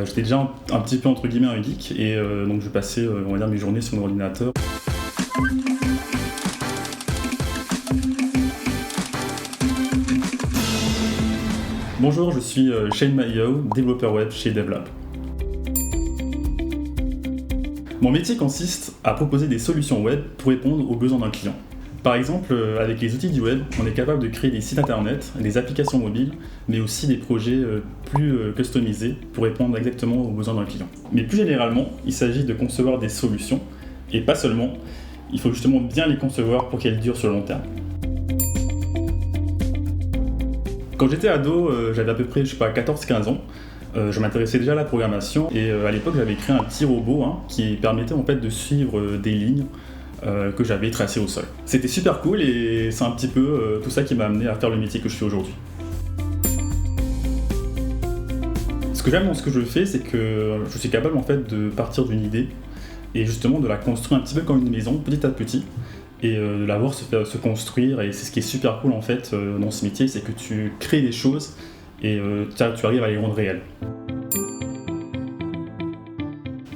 J'étais déjà un petit peu entre guillemets un geek et donc je passais on va dire mes journées sur mon ordinateur. Bonjour, je suis Shane Maillot, développeur web chez DevLab. Mon métier consiste à proposer des solutions web pour répondre aux besoins d'un client. Par exemple, avec les outils du web, on est capable de créer des sites internet, des applications mobiles, mais aussi des projets plus customisés pour répondre exactement aux besoins d'un client. Mais plus généralement, il s'agit de concevoir des solutions, et pas seulement, il faut justement bien les concevoir pour qu'elles durent sur le long terme. Quand j'étais ado, j'avais à peu près 14-15 ans, je m'intéressais déjà à la programmation et à l'époque j'avais créé un petit robot qui permettait en fait de suivre des lignes que j'avais tracées au sol. C'était super cool et c'est un petit peu tout ça qui m'a amené à faire le métier que je fais aujourd'hui. Ce que j'aime dans ce que je fais, c'est que je suis capable en fait de partir d'une idée et justement de la construire un petit peu comme une maison, petit à petit, et de la voir se construire. Et c'est ce qui est super cool en fait dans ce métier, c'est que tu crées des choses et tu arrives à les rendre réelles.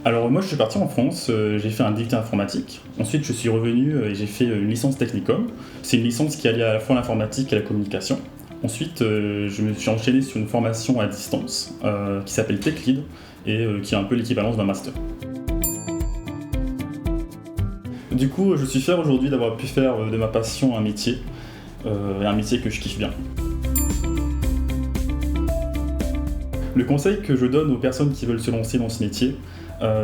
Alors moi je suis parti en France, j'ai fait un DUT informatique, ensuite je suis revenu et j'ai fait une licence Technicom. C'est une licence qui allie à la fois l'informatique et la communication. Ensuite je me suis enchaîné sur une formation à distance qui s'appelle Tech Lead et qui est un peu l'équivalence d'un master. Du coup je suis fier aujourd'hui d'avoir pu faire de ma passion un métier que je kiffe bien. Le conseil que je donne aux personnes qui veulent se lancer dans ce métier,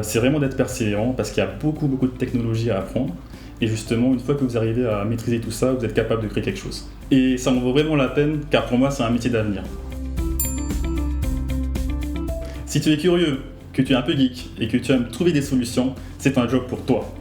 c'est vraiment d'être persévérant parce qu'il y a beaucoup de technologies à apprendre. Et justement, une fois que vous arrivez à maîtriser tout ça, vous êtes capable de créer quelque chose. Et ça en vaut vraiment la peine car pour moi, c'est un métier d'avenir. Si tu es curieux, que tu es un peu geek et que tu aimes trouver des solutions, c'est un job pour toi.